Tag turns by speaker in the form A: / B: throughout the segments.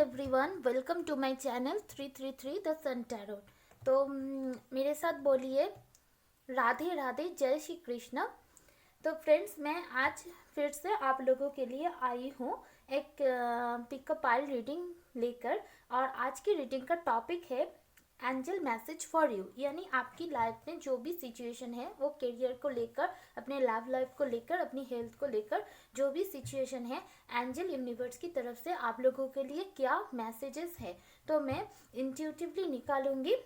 A: Everyone, welcome to my channel 333 the sun tarot. तो मेरे साथ बोलिए राधे राधे, जय श्री कृष्ण। तो फ्रेंड्स, मैं आज फिर से आप लोगों के लिए आई हूँ एक पिकअप पाइल रीडिंग लेकर। और आज की रीडिंग का टॉपिक है एंजल मैसेज फॉर यू। यानी आपकी लाइफ में जो भी सिचुएशन है, वो करियर को लेकर, अपने लव लाइफ को लेकर, अपनी हेल्थ को लेकर जो भी सिचुएशन है, एंजल यूनिवर्स की तरफ से आप लोगों के लिए क्या मैसेजेस है, तो मैं इंट्यूटिवली निकालूंगी।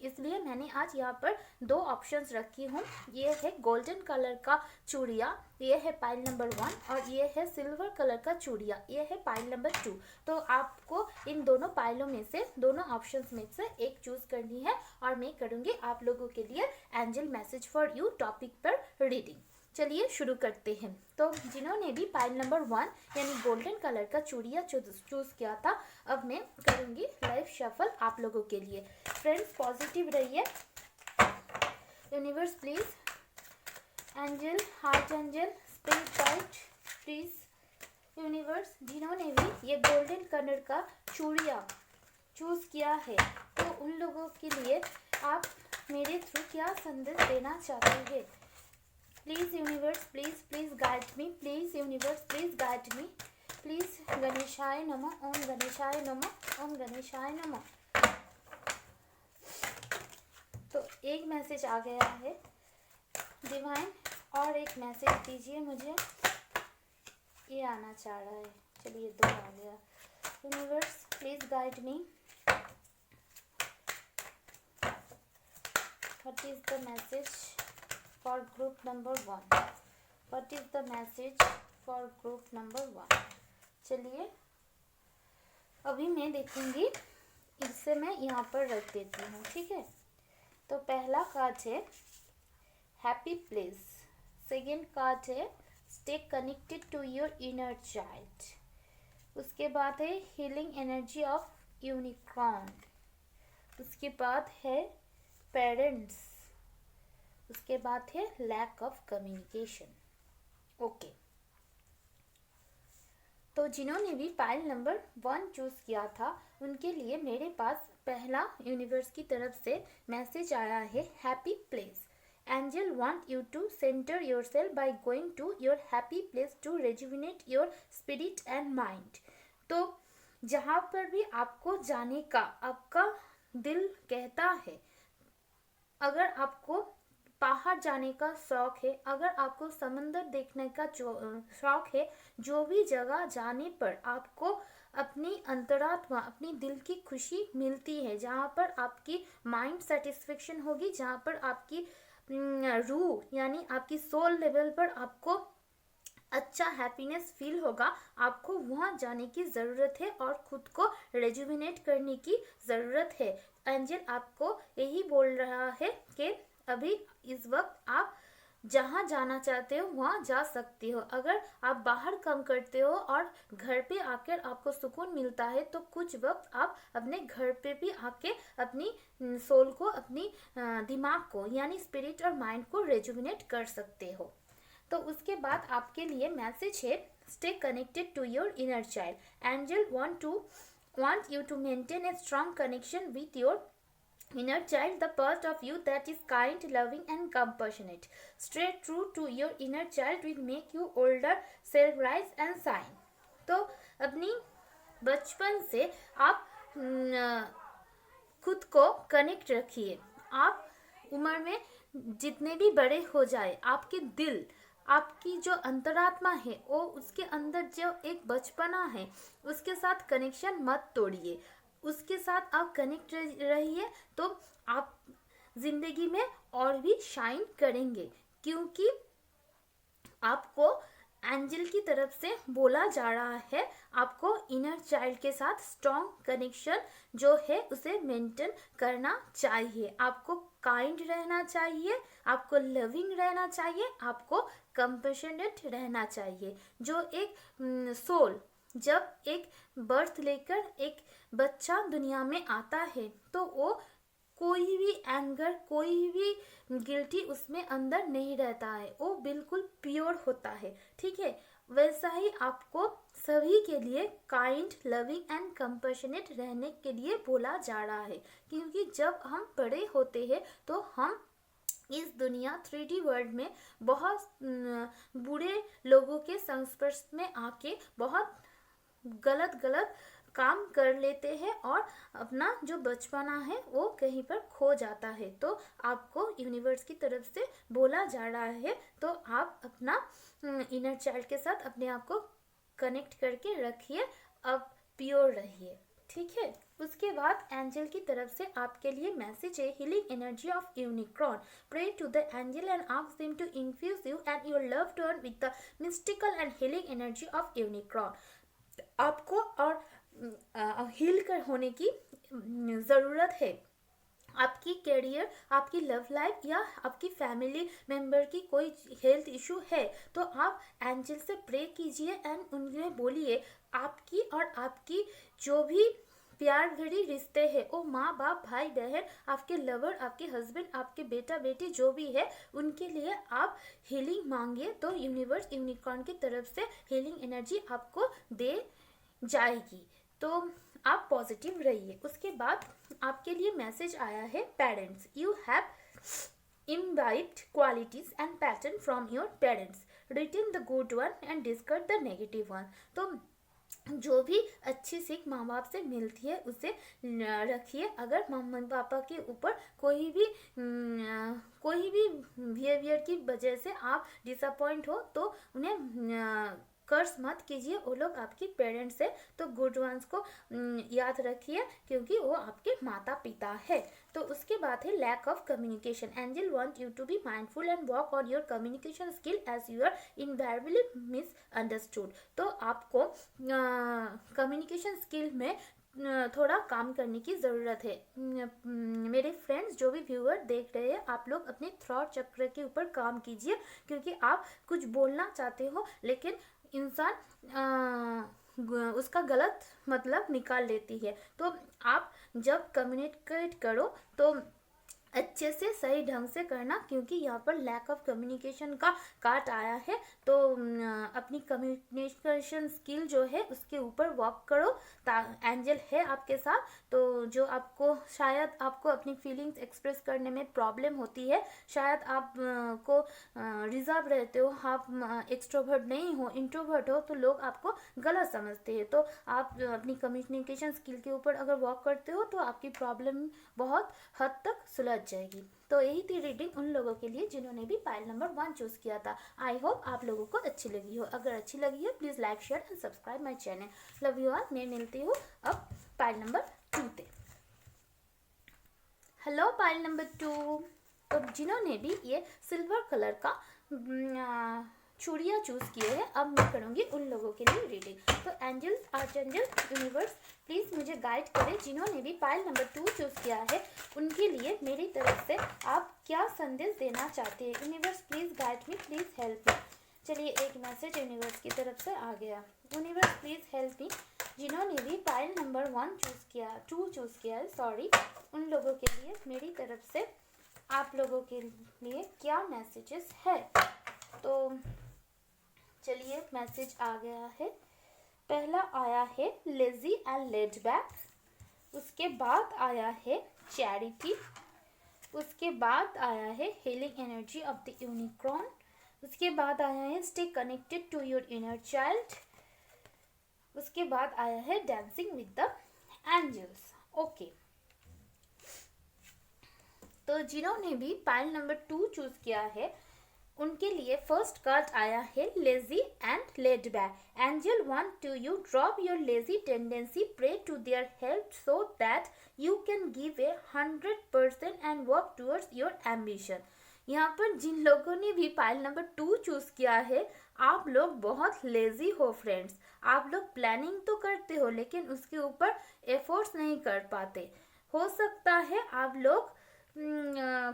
A: इसलिए मैंने आज यहाँ पर दो ऑप्शंस रखी हूँ। ये है गोल्डन कलर का चूड़िया, ये है पाइल नंबर 1, और ये है सिल्वर कलर का चूड़िया, ये है पाइल नंबर 2। तो आपको इन दोनों पाइलों में से, दोनों ऑप्शंस में से एक चूज करनी है, और मैं करूँगी आप लोगों के लिए angel message for you topic पर रीडिंग। चलिए शुरू करते हैं। तो जिन्होंने भी पाइल नंबर 1 यानी गोल्डन कलर का चूड़िया चूज किया था, अब मैं करूंगी लाइफ शफल आप लोगों के लिए। फ्रेंड्स, पॉजिटिव रहिए। Universe please, angel, heart angel, spirit guide please. Universe, जिन्होंने भी ये गोल्डन कलर का चूड़िया चूज किया है, तो उन लोगों के लिए आप मेरे थ्रू क्या संदेश देना चाहते हैं? Please universe, please guide me. Please universe, please guide me. Please गणेशाय नमः, ओम गणेशाय नमः, ओम गणेशाय नमः। तो एक मैसेज आ गया है डिवाइन, और एक मैसेज दीजिए मुझे। ये आना चाह रहा है, चलिए 2 आ गया। Universe please guide me. What is the message for group number 1? What is the message for group number 1? चलिए अभी मैं देखूंगी, इससे मैं यहाँ पर रख देती हूँ, ठीक है। तो पहला कार्ड है हैप्पी प्लेस, सेकेंड कार्ड है stay connected to your inner child, उसके बाद है हीलिंग एनर्जी ऑफ यूनिकॉर्न, उसके बाद है पेरेंट्स, उसके बाद है लैक ऑफ कम्युनिकेशन। ओके, तो जिन्होंने भी पाइल नंबर 1 चूज किया था, उनके लिए मेरे पास पहला यूनिवर्स की तरफ से मैसेज आया है happy place. Angel want you to centre yourself by going to your happy place to rejuvenate your spirit and mind. तो जहाँ पर भी आपको जाने का आपका दिल कहता है, अगर आपको बाहर जाने का शौक है, अगर आपको समंदर देखने का शौक है, जो भी जगह जाने पर आपको अपनी अंतरात्मा, अपनी दिल की खुशी मिलती है, जहाँ पर आपकी माइंड सेटिस्फेक्शन होगी, जहाँ पर आपकी रूह यानी आपकी सोल लेवल पर आपको अच्छा हैप्पीनेस फील होगा, आपको वहाँ जाने की ज़रूरत है और खुद को रेजुविनेट करने की ज़रूरत है। एंजल आपको यही बोल रहा है कि अभी इस वक्त आप जहाँ जाना चाहते हो वहाँ जा सकते हो। अगर आप बाहर काम करते हो और घर पे आकर आपको सुकून मिलता है, तो कुछ वक्त आप अपने घर पे भी आके अपनी सोल को, अपनी दिमाग को यानी स्पिरिट और माइंड को रेजुविनेट कर सकते हो। तो उसके बाद आपके लिए मैसेज है stay connected to your inner child. Angel want you to maintain a strong connection with your inner child, the part of you that is kind, loving and compassionate. Stay true to your inner child will make you older self rise and shine. तो अपनी बचपन से आप खुद को connect रखिए। आप उम्र में जितने भी बड़े हो जाए, आपके दिल, आपकी जो अंतरात्मा है, वो उसके अंदर जो एक बचपना है, उसके साथ कनेक्शन मत तोड़िए, उसके साथ आप कनेक्ट रहिए, तो आप जिंदगी में और भी शाइन करेंगे। क्योंकि आपको एंजल की तरफ से बोला जा रहा है, आपको इनर चाइल्ड के साथ स्ट्रॉन्ग कनेक्शन जो है उसे मेंटेन करना चाहिए। आपको काइंड रहना चाहिए, आपको लविंग रहना चाहिए, आपको कंपैशनेट रहना चाहिए। जो एक सोल जब एक बर्थ लेकर एक बच्चा दुनिया में आता है, तो वो कोई भी एंगर, कोई भी गिल्टी उसमें अंदर नहीं रहता है, वो बिल्कुल प्योर होता है, ठीक है। वैसा ही आपको सभी के लिए काइंड, लविंग एंड कंपैशनेट रहने के लिए बोला जा रहा है, क्योंकि जब हम बड़े होते हैं तो हम इस दुनिया 3D वर्ल्ड में बहुत बुरे लोगों के संस्पर्श में आके बहुत गलत गलत काम कर लेते हैं और अपना जो बचपना है वो कहीं पर खो जाता है। तो आपको यूनिवर्स की तरफ से बोला जा रहा है, तो आप अपना इनर चाइल्ड के साथ अपने आप को कनेक्ट करके रखिए, अब प्योर रहिए, ठीक है। उसके बाद एंजल की तरफ से आपके लिए मैसेज है, healing energy of unicorn, pray to the angel and ask them to infuse you and your loved one with the mystical and healing energy of unicorn. आपको और हील कर होने की ज़रूरत है। आपकी करियर, आपकी लव लाइफ या आपकी फैमिली मेंबर की कोई हेल्थ इशू है तो आप एंजल से प्रे कीजिए एंड उन्हें बोलिए आपकी और आपकी जो भी प्यार भरी रिश्ते हैं, वो माँ बाप भाई बहन, आपके लवर, आपके हस्बैंड, आपके बेटा बेटी जो भी है, उनके लिए आप हीलिंग मांगिए, तो यूनिवर्स यूनिकॉर्न की तरफ से हीलिंग एनर्जी आपको दे जाएगी। तो आप पॉजिटिव रहिए। उसके बाद आपके लिए मैसेज आया है, parents, you have imbibed qualities and pattern from your parents, retain the good one and discard the negative one। तो जो भी अच्छी सीख माँ बाप से मिलती है उसे रखिए। अगर मम्मी पापा के ऊपर कोई भी बिहेवियर की वजह से आप डिसअपॉइंट हो तो उन्हें कर्ज मत कीजिए, वो लोग आपके पेरेंट्स है, तो गुड वंस को याद रखिए क्योंकि वो आपके माता पिता है। तो उसके बाद है lack of communication, angel want you to be mindful and work on your communication skill as you are invariably misunderstood. तो आपको कम्युनिकेशन स्किल में थोड़ा काम करने की ज़रूरत है। मेरे फ्रेंड्स, जो भी व्यूअर देख रहे हैं, आप लोग अपने थॉट चक्र के ऊपर काम कीजिए, क्योंकि आप कुछ बोलना चाहते हो लेकिन इंसान उसका गलत मतलब निकाल लेती है। तो आप जब कम्युनिकेट करो तो अच्छे से सही ढंग से करना, क्योंकि यहाँ पर लैक ऑफ कम्युनिकेशन का कार्ड आया है। तो अपनी कम्युनिकेशन स्किल जो है उसके ऊपर वर्क करो। एंजल है आपके साथ, तो जो आपको शायद आपको अपनी फीलिंग्स एक्सप्रेस करने में प्रॉब्लम होती है, शायद आप को रिजर्व रहते हो, आप एक्सट्रोवर्ट नहीं हो, इंट्रोवर्ट हो, तो लोग आपको गलत समझते हैं। तो आप अपनी कम्युनिकेशन स्किल के ऊपर अगर वर्क करते हो तो आपकी प्रॉब्लम बहुत हद तक सुलझ जाएगी। तो यही थी रीडिंग उन लोगों के लिए जिन्होंने भी पाइल नंबर 1 चूज़ किया था। आई होप आप लोगों को अच्छी लगी हो। अगर अच्छी लगी है please like, share and subscribe my channel. Love you all. मैं मिलती हूँ अब पाइल नंबर 2 पे। Hello pile number 2। तो जिन्होंने भी ये सिल्वर कलर का चूड़ियाँ चूज़ किए हैं, अब मैं करूँगी उन लोगों के लिए रीडिंग। तो एंजल्स, आर्चएंजल, यूनिवर्स, प्लीज़ मुझे गाइड करें। जिन्होंने भी पाइल नंबर 2 चूज़ किया है उनके लिए मेरी तरफ से आप क्या संदेश देना चाहते हैं। Universe please guide me, please help me. चलिए, एक मैसेज यूनिवर्स की तरफ से आ गया। Universe please help me. जिन्होंने भी पाइल नंबर 2 चूज़ किया है, सॉरी, उन लोगों के लिए मेरी तरफ से आप लोगों के लिए क्या मैसेजेस है। तो चलिए, मैसेज आ गया है। पहला आया है लेजी एंड लेड बैक, उसके बाद आया है चैरिटी, उसके बाद आया है healing energy of the unicorn, उसके बाद आया है stay connected to your inner child, उसके बाद आया है dancing with the angels. Okay, तो जिन्होंने भी पाइल नंबर 2 चूज किया है उनके लिए फर्स्ट कार्ड आया है lazy and laid back. Angel want to you drop your lazy tendency, pray to their help so that you can give 100% and work towards your ambition. यहाँ पर जिन लोगों ने भी पाइल नंबर 2 चूज किया है, आप लोग बहुत लेजी हो फ्रेंड्स। आप लोग प्लानिंग तो करते हो लेकिन उसके ऊपर एफर्ट्स नहीं कर पाते। हो सकता है आप लोग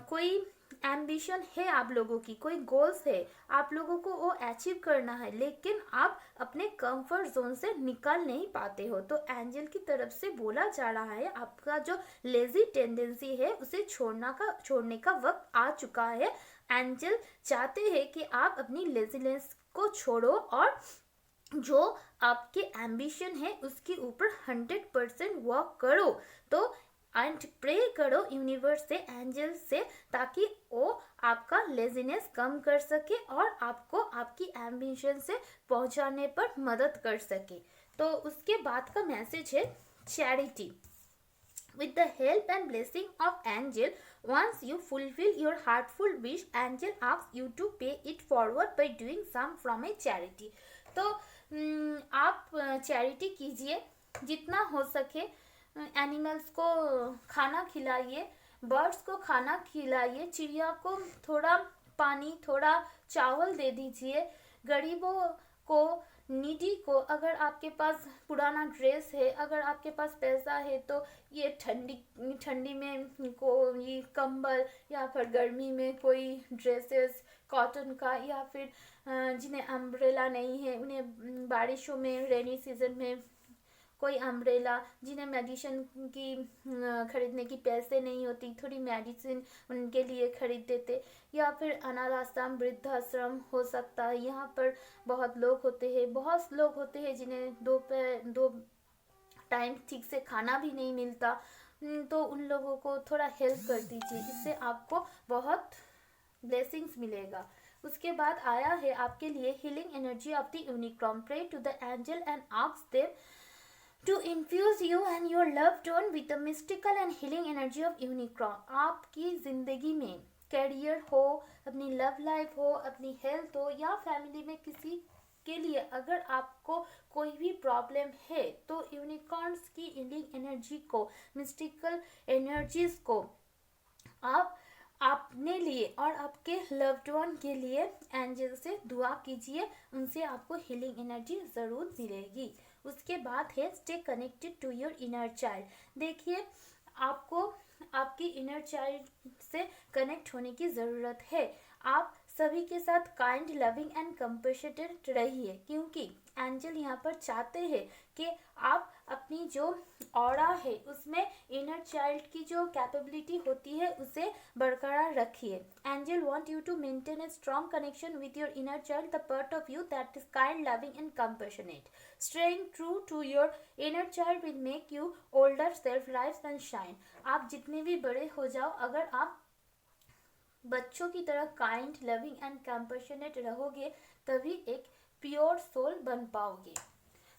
A: कोई एम्बिशन है, आप लोगों की कोई गोल्स है, आप लोगों को वो अचीव करना है, लेकिन आप अपने कंफर्ट जोन से निकल नहीं पाते हो। तो एंजल की तरफ से बोला जा रहा है आपका जो लेजी टेंडेंसी है उसे छोड़ने का वक्त आ चुका है। एंजल चाहते हैं कि आप अपनी लेजीनेस को छोड़ो और जो आपके एम्बिशन है उसके ऊपर 100% वर्क करो। तो एंड प्रे करो यूनिवर्स से, एंजल से, ताकि वो आपका लेजीनेस कम कर सके और आपको आपकी एम्बिशन से पहुंचाने पर मदद कर सके। तो उसके बाद का मैसेज है charity. With the help and blessing of angel, once you fulfill your heartful wish, angel asks you to pay it forward by doing some from a charity. तो आप चैरिटी कीजिए, जितना हो सके एनिमल्स को खाना खिलाइए, बर्ड्स को खाना खिलाइए, चिड़िया को थोड़ा पानी, थोड़ा चावल दे दीजिए, गरीबों को, नीडी को, अगर आपके पास पुराना ड्रेस है, अगर आपके पास पैसा है तो ये ठंडी में कोई कंबल या फिर गर्मी में कोई ड्रेसेस कॉटन का, या फिर जिन्हें अम्ब्रेला नहीं है उन्हें बारिशों में, रेनी सीजन में कोई अम्ब्रेला, जिन्हें मेडिसिन की खरीदने की पैसे नहीं होती, थोड़ी मेडिसिन उनके लिए खरीद देते, या फिर अनाथ आश्रम, वृद्धाश्रम हो सकता है। यहाँ पर बहुत लोग होते हैं जिन्हें दो टाइम ठीक से खाना भी नहीं मिलता, तो उन लोगों को थोड़ा हेल्प कर दीजिए, इससे आपको बहुत ब्लेसिंग्स मिलेगा। उसके बाद आया है आपके लिए healing energy of the unicorn. Pray to the angel and ask them to infuse you and your loved one with the mystical and healing energy of unicorn. आपकी ज़िंदगी में कैरियर हो, अपनी लव लाइफ हो, अपनी हेल्थ हो, या family में किसी के लिए अगर आपको कोई भी प्रॉब्लम है, तो यूनिकॉर्न्स की हीलिंग एनर्जी को, मिस्टिकल एनर्जीज को आप अपने लिए और आपके लव्ड वन के लिए एंजल से दुआ कीजिए, उनसे आपको हीलिंग एनर्जी ज़रूर मिलेगी। उसके बाद है stay connected to your inner child. देखिए, आपको आपकी इनर चाइल्ड से कनेक्ट होने की ज़रूरत है। आप सभी के साथ काइंड, लविंग एंड कंपैशनेट रहिए, क्योंकि एंजल यहाँ पर चाहते हैं कि आप अपनी जो ऑरा है उसमें इनर चाइल्ड की जो कैपेबिलिटी होती है उसे बरकरार रखिए। Angel want you to maintain a strong connection with your inner child, the part of you that is kind, loving and compassionate. Staying true to your inner child will make you older self life and shine. आप जितने भी बड़े हो जाओ, अगर आप बच्चों की तरह काइंड, लविंग एंड कंपैशनेट रहोगे, तभी एक प्योर सोल बन पाओगे।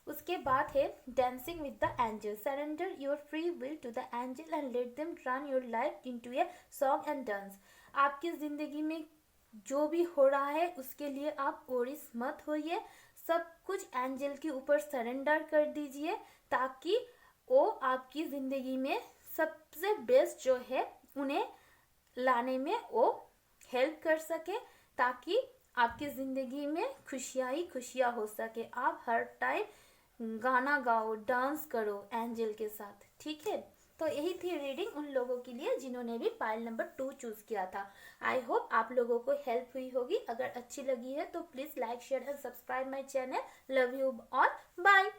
A: उसके बाद है dancing with the angel. Surrender your free will to the angel and let them turn your life into a song and dance. आपकी ज़िंदगी में जो भी हो रहा है उसके लिए आप ओरिस मत होइए, सब कुछ एंजल के ऊपर सरेंडर कर दीजिए, ताकि वो आपकी ज़िंदगी में सबसे बेस्ट जो है उन्हें लाने में वो हेल्प कर सके, ताकि आपकी ज़िंदगी में खुशियाँ ही खुशियाँ हो सके। आप हर टाइम गाना गाओ, डांस करो एंजल के साथ, ठीक है। तो यही थी रीडिंग उन लोगों के लिए जिन्होंने भी पाइल नंबर 2 चूज़ किया था। आई होप आप लोगों को हेल्प हुई होगी। अगर अच्छी लगी है तो please like, share and subscribe my channel. Love you all, bye.